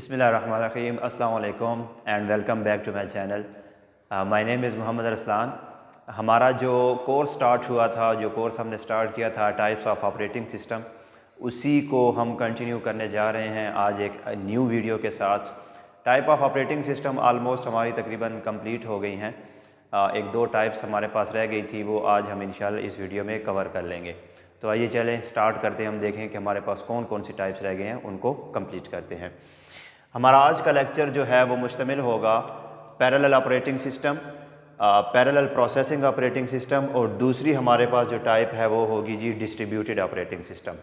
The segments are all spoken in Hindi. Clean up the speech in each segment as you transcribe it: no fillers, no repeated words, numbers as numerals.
बिस्मिल्लाहिर्रहमानिर्रहीम, अस्सलाम वालेकुम and welcome back to my channel. My name is Mohammed Arsalan. हमारा जो कोर्स स्टार्ट हुआ था, जो कोर्स हमने स्टार्ट किया था टाइप्स ऑफ ऑपरेटिंग सिस्टम, उसी को हम कंटिन्यू करने जा रहे हैं आज एक न्यू वीडियो के साथ। Type of operating system almost हमारी तकरीबन कंप्लीट हो गई हैं। एक दो टाइप्स हमारे पास रह गई थी, वो आज हम इंशाल्लाह इस वीडियो में कवर कर लेंगे। तो आइए चलें स्टार्ट करते हैं, हम देखें कि हमारे पास कौन कौन सी टाइप्स रह गए हैं, उनको कंप्लीट करते हैं। हमारा आज का लेक्चर जो है वो मुश्तमिल होगा parallel operating system, parallel processing operating system, और दूसरी हमारे पास जो टाइप है वो होगी जी डिस्ट्रीब्यूटेड ऑपरेटिंग सिस्टम।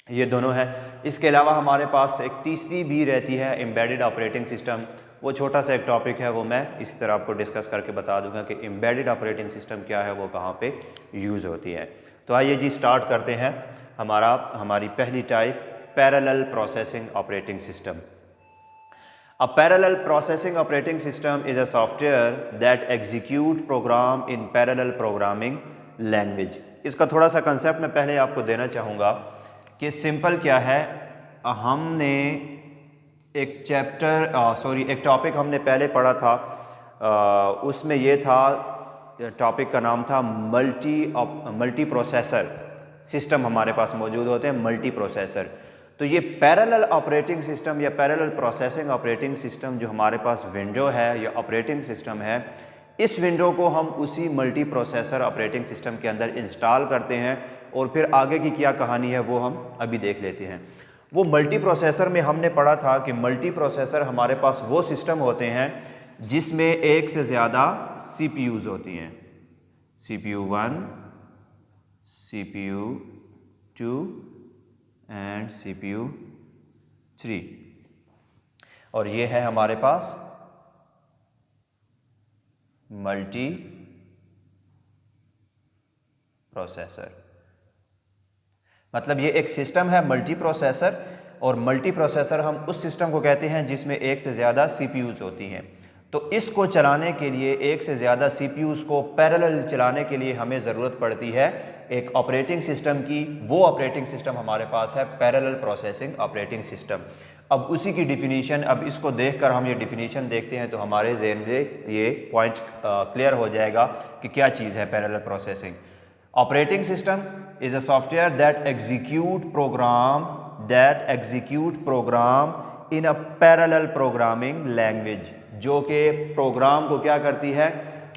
ये दोनों है। इसके अलावा हमारे पास एक तीसरी भी रहती है एम्बेडेड ऑपरेटिंग सिस्टम। वो छोटा सा एक टॉपिक है, वो मैं इसी तरह आपको डिस्कस करके बता दूंगा कि एम्बेडेड ऑपरेटिंग सिस्टम क्या है, वो कहाँ पे यूज़ होती है। तो आइए जी स्टार्ट करते हैं हमारी पहली type, parallel processing operating system. A parallel processing operating system is a software that execute program in parallel programming language। इसका थोड़ा सा कंसेप्ट मैं पहले आपको देना चाहूँगा कि सिंपल क्या है। हमने एक टॉपिक हमने पहले पढ़ा था, उसमें ये था, टॉपिक का नाम था मल्टी प्रोसेसर सिस्टम हमारे पास मौजूद होते हैं, मल्टी प्रोसेसर। तो ये पैरेलल ऑपरेटिंग सिस्टम या पैरेलल प्रोसेसिंग ऑपरेटिंग सिस्टम जो हमारे पास विंडो है या ऑपरेटिंग सिस्टम है, इस विंडो को हम उसी मल्टी प्रोसेसर ऑपरेटिंग सिस्टम के अंदर इंस्टॉल करते हैं और फिर आगे की क्या कहानी है वो हम अभी देख लेते हैं। वो मल्टी प्रोसेसर में हमने पढ़ा था कि मल्टी प्रोसेसर हमारे पास वो सिस्टम होते हैं जिसमें एक से ज़्यादा CPUs होती हैं, CPU 1, CPU 2 एंड CPU 3, और ये है हमारे पास मल्टी प्रोसेसर। मतलब ये एक सिस्टम है मल्टी प्रोसेसर, और मल्टी प्रोसेसर हम उस सिस्टम को कहते हैं जिसमें एक से ज़्यादा CPUs होती हैं। तो इसको चलाने के लिए, एक से ज़्यादा CPUs को पैरेलल चलाने के लिए हमें ज़रूरत पड़ती है एक ऑपरेटिंग सिस्टम की। वो ऑपरेटिंग सिस्टम हमारे पास है पैरेलल प्रोसेसिंग ऑपरेटिंग सिस्टम। अब उसी की डिफिनीशन, अब इसको देखकर हम ये डिफिनीशन देखते हैं तो हमारे ज़हन में ये पॉइंट क्लियर हो जाएगा कि क्या चीज़ है parallel processing. Operating system is a software that execute program in a parallel programming language, जो कि प्रोग्राम को क्या करती है,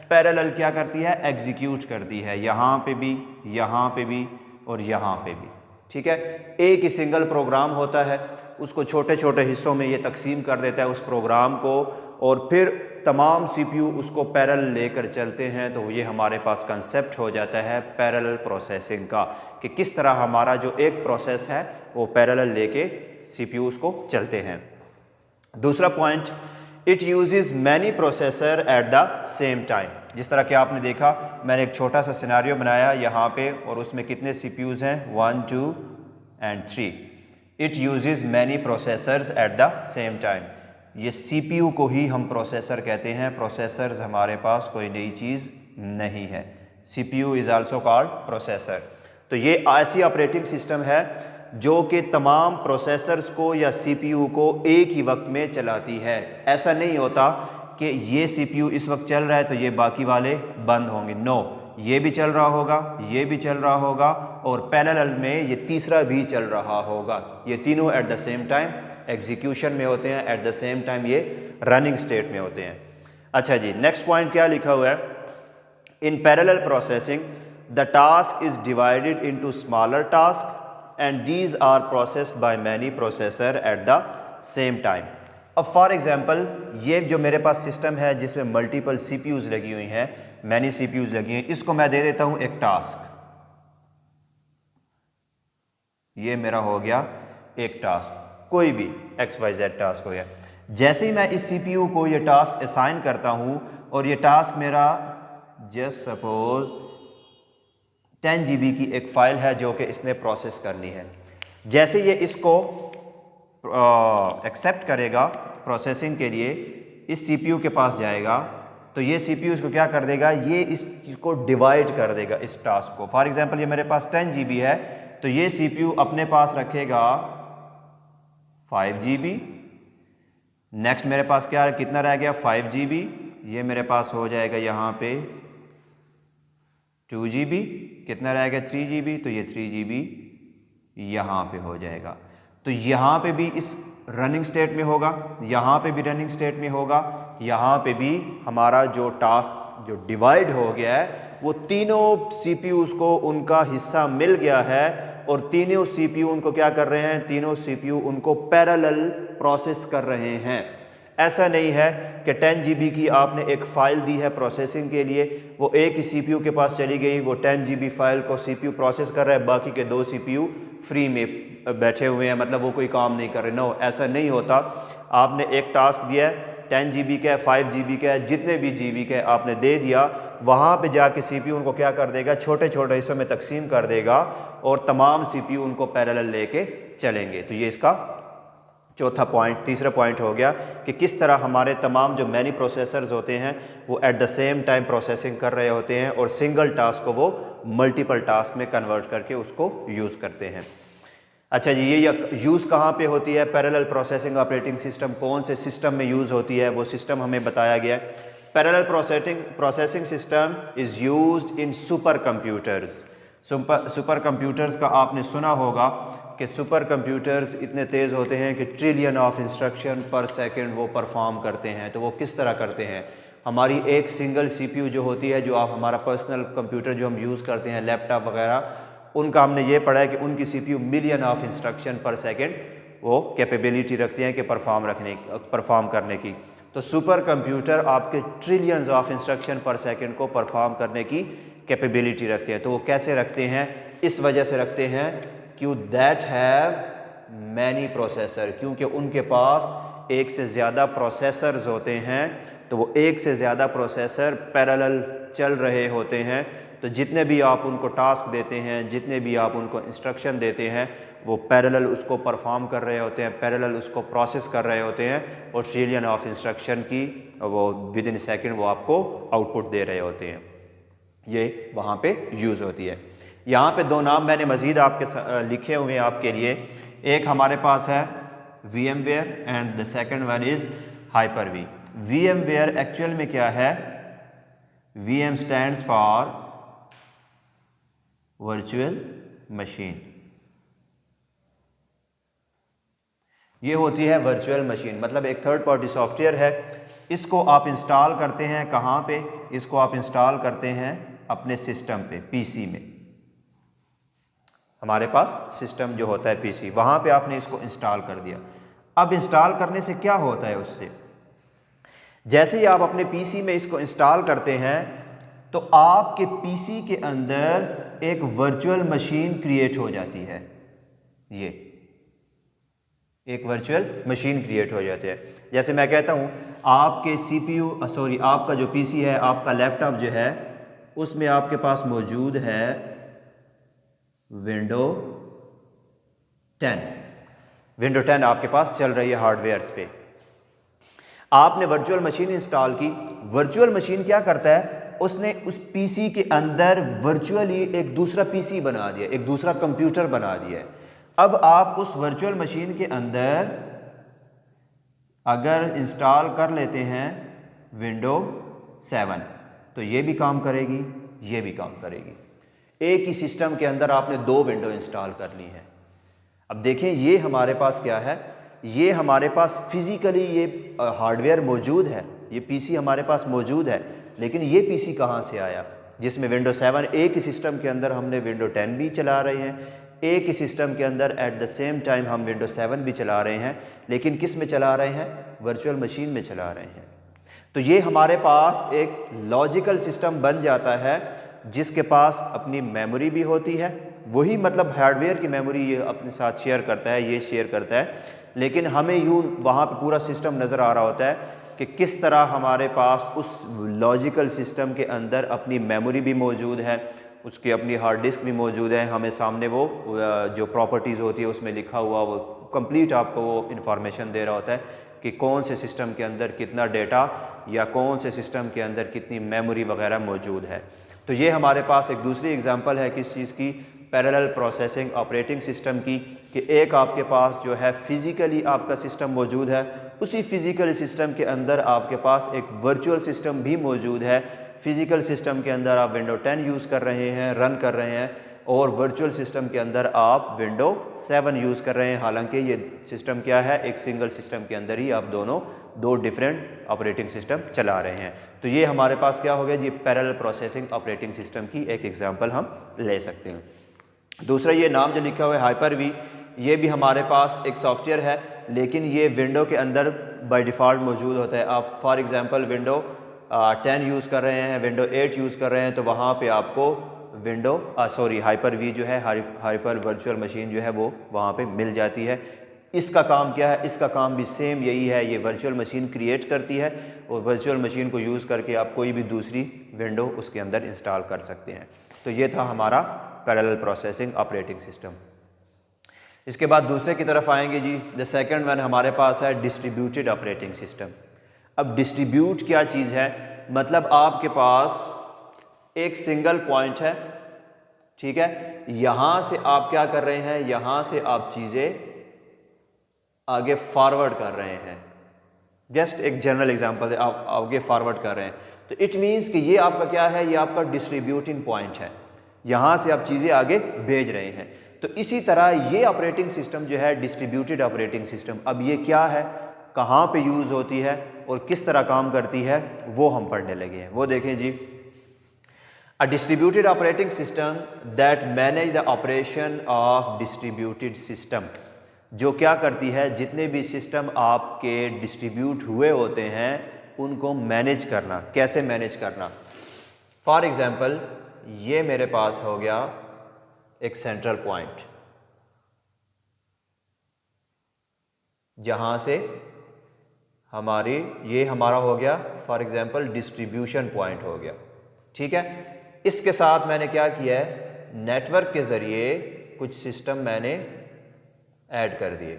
पैरेलल क्या करती है, एग्जीक्यूट करती है, यहाँ पे भी, यहाँ पे भी और यहाँ पे भी। ठीक है, एक ही सिंगल प्रोग्राम होता है, उसको छोटे छोटे हिस्सों में ये तकसीम कर देता है उस प्रोग्राम को, और फिर तमाम CPU उसको पैरेलल लेकर चलते हैं। तो ये हमारे पास कंसेप्ट हो जाता है पैरेलल प्रोसेसिंग का, कि किस तरह हमारा जो एक प्रोसेस है वो पैरेलल लेके CPUs को चलते हैं। दूसरा point, it uses many processor at the same time. जिस तरह कि आपने देखा, मैंने एक छोटा सा सिनेरियो बनाया यहाँ पे, और उसमें कितने CPUs हैं, 1, 2 and 3। It uses many processors at the same time. ये CPU को ही हम प्रोसेसर कहते हैं। प्रोसेसर्स हमारे पास कोई नई चीज़ नहीं है। CPU is also called processor. तो ये ऐसी ऑपरेटिंग सिस्टम है जो कि तमाम प्रोसेसर्स को या CPU को एक ही वक्त में चलाती है। ऐसा नहीं होता कि ये CPU इस वक्त चल रहा है तो ये बाकी वाले बंद होंगे। नो, ये भी चल रहा होगा, ये भी चल रहा होगा, और पैरेलल में ये तीसरा भी चल रहा होगा। ये तीनों at the same time execution में होते हैं, एट द सेम टाइम ये रनिंग स्टेट में होते हैं। अच्छा जी, नेक्स्ट पॉइंट क्या लिखा हुआ है, in parallel processing the task is divided into smaller task and these are processed by many processor at the same time। अब फॉर एग्जांपल, ये जो मेरे पास सिस्टम है जिसमें मल्टीपल CPUs लगी हुई हैं, मैनी CPUs लगी हैं, इसको मैं दे देता हूं एक टास्क। ये मेरा हो गया एक टास्क, कोई भी XYZ टास्क हो गया। जैसे ही मैं इस CPU को ये टास्क असाइन करता हूं, और ये टास्क मेरा जस्ट सपोज 10 GB की एक फ़ाइल है जो कि इसने प्रोसेस करनी है। जैसे ये इसको एक्सेप्ट करेगा प्रोसेसिंग के लिए, इस CPU के पास जाएगा, तो ये CPU इसको क्या कर देगा, ये इसको डिवाइड कर देगा इस टास्क को। फॉर एग्जांपल, ये मेरे पास 10 GB है, तो ये CPU अपने पास रखेगा 5 GB, नेक्स्ट मेरे पास क्या कितना रह गया 5 GB, ये मेरे पास हो जाएगा यहाँ पे 2 GB, कितना रह गया 3 GB, तो ये 3 GB यहाँ पे हो जाएगा। तो यहाँ पे भी इस रनिंग स्टेट में होगा, यहाँ पे भी रनिंग स्टेट में होगा, यहाँ पे भी हमारा जो टास्क जो डिवाइड हो गया है वो तीनों सीपीयूज़ को उनका हिस्सा मिल गया है और तीनों सीपीयू उनको क्या कर रहे हैं, तीनों सीपीयू उनको पैरेलल प्रोसेस कर रहे हैं। ऐसा नहीं है कि 10 GB की आपने एक फ़ाइल दी है प्रोसेसिंग के लिए, वो एक ही सीपीयू के पास चली गई, वो 10 GB फाइल को सीपीयू प्रोसेस कर रहा है, बाकी के 2 सीपीयू फ्री में बैठे हुए हैं, मतलब वो कोई काम नहीं कर रहे। नो, ऐसा नहीं होता। आपने एक टास्क दिया है, 10 GB का है, 5 GB का है, जितने भी GB का है आपने दे दिया, वहाँ पे जाके सीपीयू उनको क्या कर देगा, छोटे छोटे हिस्सों में तकसीम कर देगा और तमाम सीपीयू उनको पैरेलल लेके चलेंगे। तो ये इसका चौथा पॉइंट, तीसरा पॉइंट हो गया कि किस तरह हमारे तमाम जो मैनी प्रोसेसर्स होते हैं वो at the same time processing कर रहे होते हैं और सिंगल टास्क को वो मल्टीपल टास्क में कन्वर्ट करके उसको यूज़ करते हैं। अच्छा जी, ये यूज़ कहाँ पे होती है? पैरेलल प्रोसेसिंग ऑपरेटिंग सिस्टम कौन से सिस्टम में यूज़ होती है, वो सिस्टम हमें बताया गया है। Parallel processing system is used in super computers. Super computers का आपने सुना होगा कि सुपर कंप्यूटर्स इतने तेज़ होते हैं कि ट्रिलियन ऑफ इंस्ट्रक्शन पर सेकंड वो परफॉर्म करते हैं। तो वो किस तरह करते हैं? हमारी एक सिंगल सीपीयू जो होती है, जो आप हमारा पर्सनल कंप्यूटर जो हम यूज़ करते हैं, लैपटॉप वगैरह, उनका हमने ये पढ़ा है कि उनकी सीपीयू मिलियन ऑफ इंस्ट्रक्शन पर सेकंड वो कैपेबिलिटी रखती हैं कि परफॉर्म करने की। तो सुपर कंप्यूटर आपके ट्रिलियंस ऑफ इंस्ट्रक्शन पर सेकंड को परफॉर्म करने की कैपेबिलिटी रखते हैं। तो वो कैसे रखते हैं? इस वजह से रखते हैं क्यों दैट हैव मैनी प्रोसेसर, क्योंकि उनके पास एक से ज़्यादा प्रोसेसर्स होते हैं। तो वो एक से ज़्यादा प्रोसेसर पैरेलल चल रहे होते हैं। तो जितने भी आप उनको टास्क देते हैं, जितने भी आप उनको इंस्ट्रक्शन देते हैं, वो पैरेलल उसको परफॉर्म कर रहे होते हैं, पैरेलल उसको प्रोसेस कर रहे होते हैं और ट्रिलियन ऑफ इंस्ट्रक्शन की वो विद इन सेकेंड वो आपको आउटपुट दे रहे होते हैं। ये वहाँ पे यूज़ होती है। यहाँ पे दो नाम मैंने मज़ीद आपके लिखे हुए हैं आपके लिए। एक हमारे पास है VMware and the second one is Hyper-V। VMware actual में क्या है? VM stands for virtual machine. ये होती है वर्चुअल मशीन, मतलब एक थर्ड पार्टी सॉफ्टवेयर है। इसको आप इंस्टॉल करते हैं कहाँ पे? इसको आप इंस्टॉल करते हैं अपने सिस्टम पे, पीसी में। हमारे पास सिस्टम जो होता है पीसी, वहाँ पे आपने इसको इंस्टॉल कर दिया। अब इंस्टॉल करने से क्या होता है उससे? जैसे ही आप अपने पीसी में इसको इंस्टॉल करते हैं तो आपके पीसी के अंदर एक वर्चुअल मशीन क्रिएट हो जाती है। ये एक वर्चुअल मशीन क्रिएट हो जाती है। जैसे मैं कहता हूँ आपके आपका जो पीसी है, आपका लैपटॉप जो है, उसमें आपके पास मौजूद है विंडो 10 आपके पास चल रही है हार्डवेयर्स पे। आपने वर्चुअल मशीन इंस्टॉल की। वर्चुअल मशीन क्या करता है? उसने उस पीसी के अंदर वर्चुअली एक दूसरा पीसी बना दिया, एक दूसरा कंप्यूटर बना दिया है। अब आप उस वर्चुअल मशीन के अंदर अगर इंस्टॉल कर लेते हैं विंडो 7 तो ये भी काम करेगी, ये भी काम करेगी। एक ही सिस्टम के अंदर आपने 2 विंडो इंस्टॉल कर ली हैं। अब देखें, ये हमारे पास क्या है? ये हमारे पास फिजिकली ये हार्डवेयर मौजूद है, ये पीसी हमारे पास मौजूद है, लेकिन ये पीसी कहाँ से आया? जिसमें विंडो 7, एक ही सिस्टम के अंदर हमने विंडो 10 भी चला रहे हैं, एक ही सिस्टम के अंदर एट द सेम टाइम हम विंडो 7 भी चला रहे हैं, लेकिन किस में चला रहे हैं? वर्चुअल मशीन में चला रहे हैं। तो ये हमारे पास एक लॉजिकल सिस्टम बन जाता है जिसके पास अपनी मेमोरी भी होती है। वही मतलब हार्डवेयर की मेमोरी ये अपने साथ शेयर करता है, ये शेयर करता है, लेकिन हमें यूँ वहाँ पे पूरा सिस्टम नज़र आ रहा होता है कि किस तरह हमारे पास उस लॉजिकल सिस्टम के अंदर अपनी मेमोरी भी मौजूद है, उसकी अपनी हार्ड डिस्क भी मौजूद है। हमें सामने वो जो प्रॉपर्टीज़ होती है उसमें लिखा हुआ वो कंप्लीट आपको वो इन्फॉर्मेशन दे रहा होता है कि कौन से सिस्टम के अंदर कितना डेटा या कौन से सिस्टम के अंदर कितनी मेमोरी वगैरह मौजूद है। तो ये हमारे पास एक दूसरी एग्जांपल है किस चीज़ की? पैरेलल प्रोसेसिंग ऑपरेटिंग सिस्टम की, कि एक आपके पास जो है फिज़िकली आपका सिस्टम मौजूद है उसी फिज़िकल सिस्टम के अंदर आपके पास एक वर्चुअल सिस्टम भी मौजूद है। फिज़िकल सिस्टम के अंदर आप विंडो 10 यूज़ कर रहे हैं, रन कर रहे हैं, और वर्चुअल सिस्टम के अंदर आप विंडो 7 यूज़ कर रहे हैं। हालांकि ये सिस्टम क्या है, एक सिंगल सिस्टम के अंदर ही आप दो डिफरेंट ऑपरेटिंग सिस्टम चला रहे हैं। तो ये हमारे पास क्या हो गया जी, पैरेलल प्रोसेसिंग ऑपरेटिंग सिस्टम की एक एग्जांपल हम ले सकते हैं। दूसरा ये नाम जो लिखा हुआ है हाइपर-वी, ये भी हमारे पास एक सॉफ्टवेयर है, लेकिन ये विंडो के अंदर बाय डिफ़ॉल्ट मौजूद होता है। आप फॉर एग्जांपल विंडो 10 यूज़ कर रहे हैं, विंडो 8 यूज़ कर रहे हैं, तो वहाँ पे आपको हाइपर-वी जो है, हाइपर वर्चुअल मशीन जो है वो वहाँ पे मिल जाती है। इसका काम क्या है, इसका काम भी सेम यही है, ये वर्चुअल मशीन क्रिएट करती है और वर्चुअल मशीन को यूज़ करके आप कोई भी दूसरी विंडो उसके अंदर इंस्टॉल कर सकते हैं। तो ये था हमारा पैरेलल प्रोसेसिंग ऑपरेटिंग सिस्टम। इसके बाद दूसरे की तरफ आएंगे जी। द सेकंड वन हमारे पास है डिस्ट्रीब्यूटेड ऑपरेटिंग सिस्टम। अब डिस्ट्रीब्यूट क्या चीज़ है, मतलब आपके पास एक सिंगल पॉइंट है, ठीक है, यहाँ से आप क्या कर रहे हैं, यहाँ से आप चीज़ें आगे फॉरवर्ड कर रहे हैं। जस्ट एक जनरल एग्जांपल है, आप आगे फॉरवर्ड कर रहे हैं, तो इट मीन्स कि ये आपका क्या है, ये आपका डिस्ट्रीब्यूटिंग पॉइंट है, यहाँ से आप चीज़ें आगे भेज रहे हैं। तो इसी तरह ये ऑपरेटिंग सिस्टम जो है डिस्ट्रीब्यूटेड ऑपरेटिंग सिस्टम, अब ये क्या है, कहाँ पे यूज़ होती है और किस तरह काम करती है, वो हम पढ़ने लगे हैं। वो देखें जी, A distributed operating system that manage the operation of distributed system, जो क्या करती है, जितने भी सिस्टम आपके डिस्ट्रीब्यूट हुए होते हैं उनको मैनेज करना। कैसे मैनेज करना? फॉर एग्जांपल ये मेरे पास हो गया एक सेंट्रल पॉइंट, जहाँ से ये हमारा हो गया फॉर एग्जांपल डिस्ट्रीब्यूशन पॉइंट हो गया, ठीक है। इसके साथ मैंने क्या किया है, नेटवर्क के ज़रिए कुछ सिस्टम मैंने ऐड कर दिए।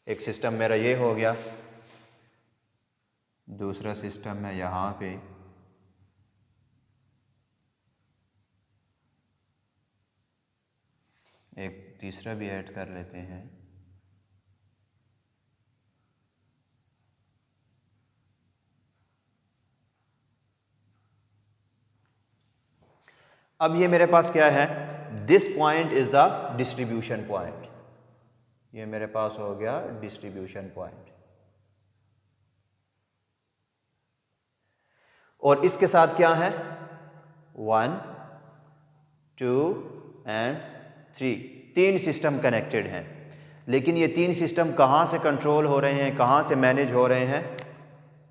एक सिस्टम मेरा ये हो गया, दूसरा सिस्टम है यहाँ पे, एक तीसरा भी ऐड कर लेते हैं। अब ये मेरे पास क्या है, this point is the distribution point, ये मेरे पास हो गया डिस्ट्रीब्यूशन पॉइंट। और इसके साथ क्या है, 1 2 एंड 3, 3 सिस्टम कनेक्टेड हैं। लेकिन ये 3 सिस्टम कहाँ से कंट्रोल हो रहे हैं, कहाँ से मैनेज हो रहे हैं,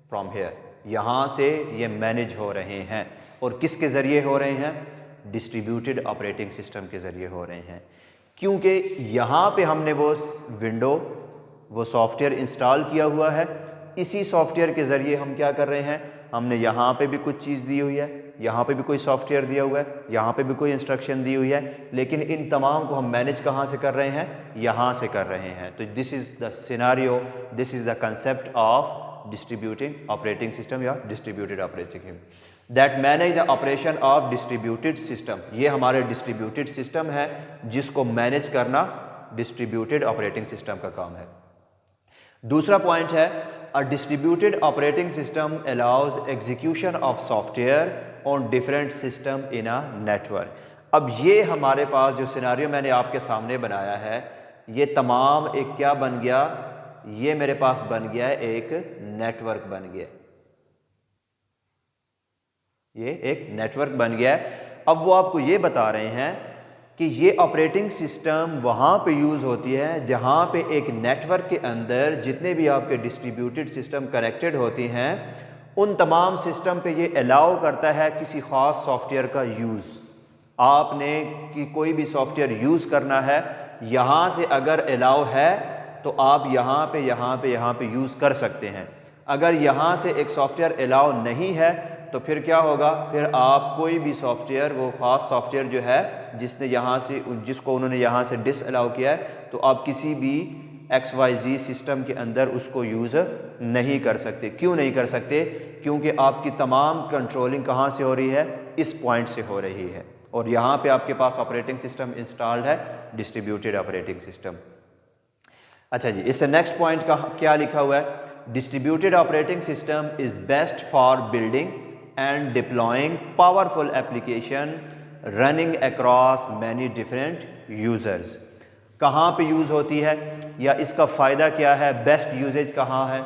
फ्रॉम हेयर, यहाँ से ये मैनेज हो रहे हैं। और किसके ज़रिए हो रहे हैं, डिस्ट्रीब्यूटेड ऑपरेटिंग सिस्टम के ज़रिए हो रहे हैं। क्योंकि यहाँ पे हमने वो सॉफ्टवेयर इंस्टॉल किया हुआ है, इसी सॉफ्टवेयर के ज़रिए हम क्या कर रहे हैं, हमने यहाँ पे भी कुछ चीज़ दी हुई है, यहाँ पे भी कोई सॉफ्टवेयर दिया हुआ है, यहाँ पे भी कोई इंस्ट्रक्शन दी हुई है, लेकिन इन तमाम को हम मैनेज कहाँ से कर रहे हैं, यहाँ से कर रहे हैं। तो this is the scenario, this is the concept of distributing operating system या distributed operating system that manage the operation of distributed system. ये हमारे डिस्ट्रीब्यूटेड सिस्टम है जिसको मैनेज करना डिस्ट्रीब्यूटेड ऑपरेटिंग सिस्टम का काम है। दूसरा पॉइंट है, a distributed operating system allows execution of software on different system in a network. अब ये हमारे पास जो सिनेरियो मैंने आपके सामने बनाया है, ये तमाम एक क्या बन गया, ये मेरे पास बन गया है एक नेटवर्क बन गया, ये एक नेटवर्क बन गया है। अब वो आपको ये बता रहे हैं कि ये ऑपरेटिंग सिस्टम वहाँ पे यूज़ होती है जहाँ पे एक नेटवर्क के अंदर जितने भी आपके डिस्ट्रीब्यूटेड सिस्टम कनेक्टेड होती हैं, उन तमाम सिस्टम पे ये अलाउ करता है किसी ख़ास सॉफ्टवेयर का यूज़। आपने कि कोई भी सॉफ्टवेयर यूज़ करना है, यहाँ से अगर अलाउ है तो आप यहाँ पे यूज़ कर सकते हैं। अगर यहाँ से एक सॉफ्टवेयर अलाउ नहीं है तो फिर क्या होगा, फिर आप कोई भी सॉफ्टवेयर, वो ख़ास सॉफ्टवेयर जो है जिसको उन्होंने यहाँ से डिस अलाउ किया है, तो आप किसी भी XYZ सिस्टम के अंदर उसको यूज़ नहीं कर सकते। क्यों नहीं कर सकते? क्योंकि आपकी तमाम कंट्रोलिंग कहाँ से हो रही है, इस पॉइंट से हो रही है। और यहाँ पे आपके पास ऑपरेटिंग सिस्टम इंस्टॉल्ड है डिस्ट्रीब्यूटेड ऑपरेटिंग सिस्टम। अच्छा जी, इससे नेक्स्ट पॉइंट का क्या लिखा हुआ है, distributed operating system is best for building and deploying powerful application running across many different users. कहाँ पे यूज़ होती है या इसका फ़ायदा क्या है, बेस्ट यूजेज कहाँ है?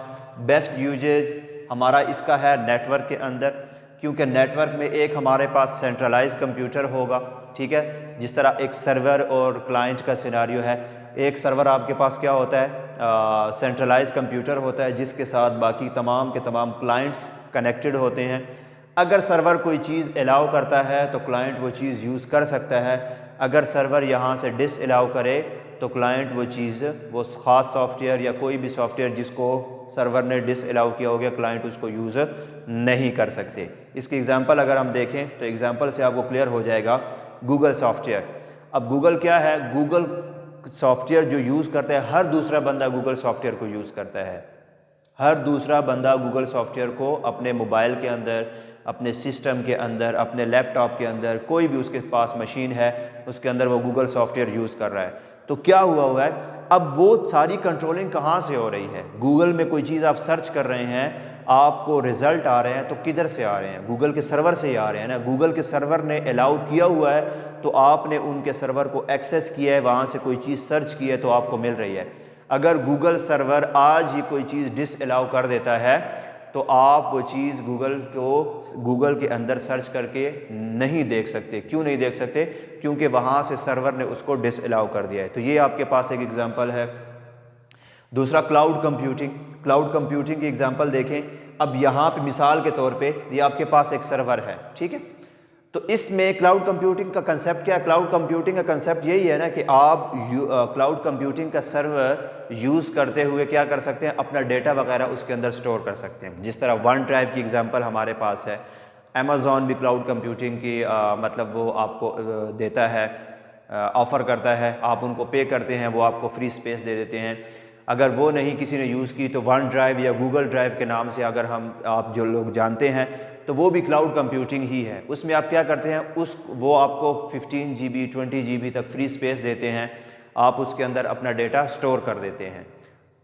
बेस्ट यूजेज हमारा इसका है नेटवर्क के अंदर, क्योंकि नेटवर्क में एक हमारे पास सेंट्रलाइज कंप्यूटर होगा, ठीक है, जिस तरह एक सर्वर और क्लाइंट का सिनारियो है। एक सर्वर आपके पास क्या होता है, सेंट्रलाइज कंप्यूटर होता है जिसके साथ बाकी तमाम के तमाम क्लाइंट्स कनेक्टेड होते हैं। अगर सर्वर कोई चीज़ अलाउ करता है तो क्लाइंट वो चीज़ यूज़ कर सकता है, अगर सर्वर यहाँ से डिस अलाउ करे तो क्लाइंट वो चीज़, वो ख़ास सॉफ्टवेयर या कोई भी सॉफ्टवेयर जिसको सर्वर ने डिस अलाउ किया हो गया, क्लाइंट उसको यूज़ नहीं कर सकते। इसकी एग्जांपल अगर हम देखें तो एग्जांपल से आपको क्लियर हो जाएगा, गूगल सॉफ्टवेयर। अब गूगल क्या है, गूगल सॉफ्टवेयर जो यूज़ करता है, हर दूसरा बंदा गूगल सॉफ्टवेयर को यूज़ करता है। हर दूसरा बंदा गूगल सॉफ्टवेयर को अपने मोबाइल के अंदर, अपने सिस्टम के अंदर, अपने लैपटॉप के अंदर, कोई भी उसके पास मशीन है उसके अंदर वो गूगल सॉफ्टवेयर यूज़ कर रहा है। तो क्या हुआ है, अब वो सारी कंट्रोलिंग कहाँ से हो रही है? गूगल में कोई चीज़ आप सर्च कर रहे हैं, आपको रिजल्ट आ रहे हैं, तो किधर से आ रहे हैं? गूगल के सर्वर से ही आ रहे हैं ना। गूगल के सर्वर ने अलाउ किया हुआ है तो आपने उनके सर्वर को एक्सेस किया है, वहाँ से कोई चीज़ सर्च की है तो आपको मिल रही है। अगर गूगल सर्वर आज ही कोई चीज़ डिस अलाउ कर देता है तो आप वो चीज़ गूगल के अंदर सर्च करके नहीं देख सकते। क्यों नहीं देख सकते? क्योंकि वहाँ से सर्वर ने उसको डिस अलाउ कर दिया है। तो ये आपके पास एक एग्जांपल है। दूसरा क्लाउड कंप्यूटिंग। क्लाउड कंप्यूटिंग की एग्जांपल देखें। अब यहाँ पे मिसाल के तौर पे ये आपके पास एक सर्वर है, ठीक है, तो इसमें क्लाउड कंप्यूटिंग का कंसेप्ट क्या है? क्लाउड कंप्यूटिंग का कंसेप्ट यही है ना कि आप क्लाउड कंप्यूटिंग का सर्वर यूज़ करते हुए क्या कर सकते हैं, अपना डेटा वगैरह उसके अंदर स्टोर कर सकते हैं। जिस तरह वन ड्राइव की एग्जांपल हमारे पास है। अमेज़ॉन भी क्लाउड कंप्यूटिंग की मतलब वो आपको देता है, ऑफ़र करता है, आप उनको पे करते हैं, वो आपको फ्री स्पेस दे देते हैं। अगर वो नहीं किसी ने यूज़ की तो वन ड्राइव या गूगल ड्राइव के नाम से अगर आप जो लोग जानते हैं तो वो भी क्लाउड कंप्यूटिंग ही है। उसमें आप क्या करते हैं, वो आपको 15 GB 20 GB तक फ्री स्पेस देते हैं, आप उसके अंदर अपना डेटा स्टोर कर देते हैं।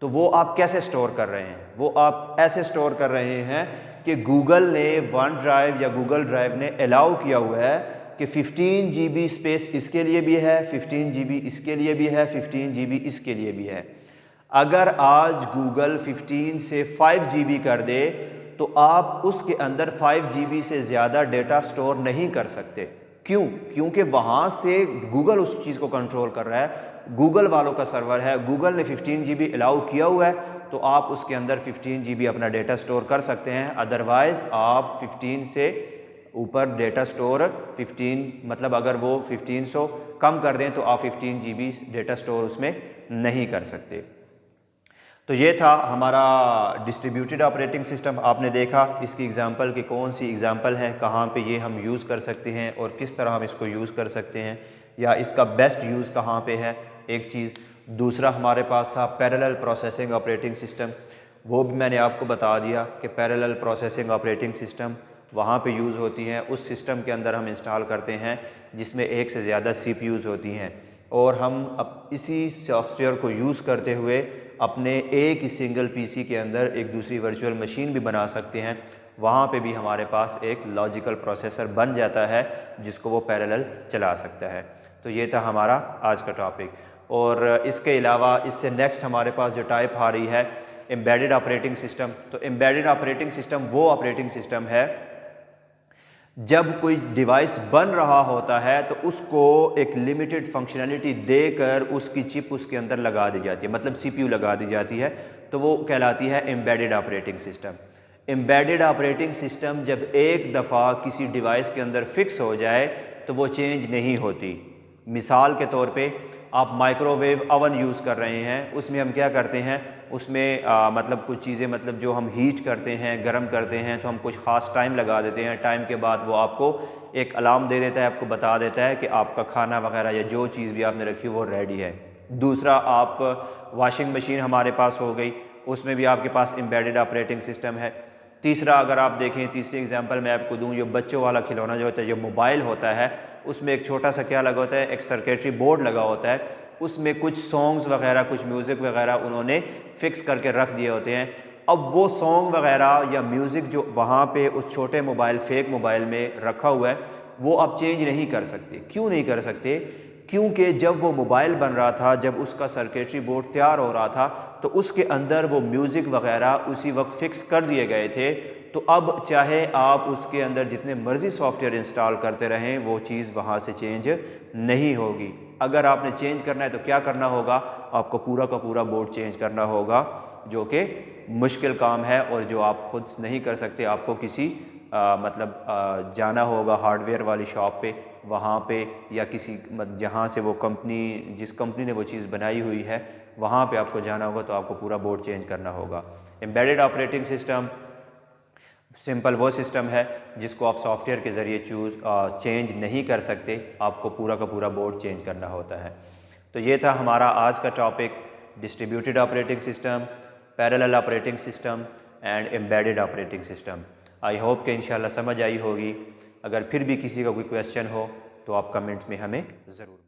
तो वो आप कैसे स्टोर कर रहे हैं? वो आप ऐसे स्टोर कर रहे हैं कि गूगल ने वन ड्राइव या गूगल ड्राइव ने अलाउ किया हुआ है कि 15 GB स्पेस इसके लिए भी है, 15 GB इसके लिए भी है, 15 GB इसके लिए भी है। अगर आज गूगल 15 से 5 GB कर दे तो आप उसके अंदर 5 GB से ज़्यादा डेटा स्टोर नहीं कर सकते। क्यों? क्योंकि वहाँ से गूगल उस चीज़ को कंट्रोल कर रहा है, गूगल वालों का सर्वर है, गूगल ने 15 GB अलाउ किया हुआ है तो आप उसके अंदर 15 GB अपना डेटा स्टोर कर सकते हैं। अदरवाइज़ आप 15 से ऊपर डेटा स्टोर 15 मतलब अगर वो 1500 कम कर दें तो आप 15 GB डेटा स्टोर उसमें नहीं कर सकते। तो ये था हमारा डिस्ट्रीब्यूटेड ऑपरेटिंग सिस्टम। आपने देखा इसकी एग्जांपल कि कौन सी एग्जांपल हैं, कहाँ पे ये हम यूज़ कर सकते हैं और किस तरह हम इसको यूज़ कर सकते हैं, या इसका बेस्ट यूज़ कहाँ पे है, एक चीज़। दूसरा हमारे पास था पैरेलल प्रोसेसिंग ऑपरेटिंग सिस्टम। वो भी मैंने आपको बता दिया कि पैरेलल प्रोसेसिंग ऑपरेटिंग सिस्टम वहाँ पे यूज़ होती हैं। उस सिस्टम के अंदर हम इंस्टॉल करते हैं जिसमें एक से ज़्यादा CPUs होती हैं और हम अब इसी सॉफ्टवेयर को यूज़ करते हुए अपने एक ही सिंगल PC के अंदर एक दूसरी वर्चुअल मशीन भी बना सकते हैं। वहाँ पे भी हमारे पास एक लॉजिकल प्रोसेसर बन जाता है जिसको वो पैरेलल चला सकता है। तो ये था हमारा आज का टॉपिक। और इसके अलावा इससे नेक्स्ट हमारे पास जो टाइप आ रही है एम्बेडेड ऑपरेटिंग सिस्टम। तो एम्बेडेड ऑपरेटिंग सिस्टम वो ऑपरेटिंग सिस्टम है जब कोई डिवाइस बन रहा होता है तो उसको एक लिमिटेड फंक्शनैलिटी देकर उसकी चिप उसके अंदर लगा दी जाती है, मतलब CPU लगा दी जाती है, तो वो कहलाती है embedded operating system. Embedded operating system जब एक दफ़ा किसी डिवाइस के अंदर फिक्स हो जाए तो वो चेंज नहीं होती। मिसाल के तौर पे आप माइक्रोवेव ओवन यूज़ कर रहे हैं, उसमें हम क्या करते हैं, उसमें मतलब कुछ चीज़ें मतलब जो हम हीट करते हैं, गर्म करते हैं, तो हम कुछ ख़ास टाइम लगा देते हैं। टाइम के बाद वो आपको एक अलार्म दे देता है, आपको बता देता है कि आपका खाना वगैरह या जो चीज़ भी आपने रखी वो रेडी है। दूसरा, आप वॉशिंग मशीन हमारे पास हो गई, उसमें भी आपके पास एम्बेडेड ऑपरेटिंग सिस्टम है। तीसरा, अगर आप देखें, तीसरी एग्जांपल मैं आपको दूं, जो बच्चों वाला खिलौना जो होता है, जो मोबाइल होता है, उसमें एक छोटा सा क्या लगा होता है, एक सर्किटरी बोर्ड लगा होता है, उसमें कुछ सॉन्ग्स वगैरह, कुछ म्यूज़िक वगैरह उन्होंने फ़िक्स करके रख दिए होते हैं। अब वो सॉन्ग वगैरह या म्यूज़िक जो वहाँ पे उस छोटे मोबाइल, फेक मोबाइल में रखा हुआ है, वो आप चेंज नहीं कर सकते। क्यों नहीं कर सकते? क्योंकि जब वो मोबाइल बन रहा था, जब उसका सर्किटरी बोर्ड तैयार हो रहा था, तो उसके अंदर वो म्यूज़िक वगैरह उसी वक्त फ़िक्स कर दिए गए थे। तो अब चाहे आप उसके अंदर जितने मर्ज़ी सॉफ्टवेयर इंस्टॉल करते रहें, वो चीज़ वहाँ से चेंज नहीं होगी। अगर आपने चेंज करना है तो क्या करना होगा, आपको पूरा का पूरा बोर्ड चेंज करना होगा, जो कि मुश्किल काम है और जो आप खुद नहीं कर सकते। आपको किसी जाना होगा हार्डवेयर वाली शॉप पे, वहाँ पे, या किसी जहाँ से वो कंपनी, जिस कंपनी ने वो चीज़ बनाई हुई है, वहाँ पे आपको जाना होगा, तो आपको पूरा बोर्ड चेंज करना होगा। एम्बेडेड ऑपरेटिंग सिस्टम सिंपल वो सिस्टम है जिसको आप सॉफ्टवेयर के ज़रिए चेंज नहीं कर सकते, आपको पूरा का पूरा बोर्ड चेंज करना होता है। तो ये था हमारा आज का topic, distributed operating system, parallel operating system and embedded operating system. I hope कि इंशाल्लाह समझ आई होगी। अगर फिर भी किसी का कोई क्वेश्चन हो तो आप कमेंट्स में हमें ज़रूर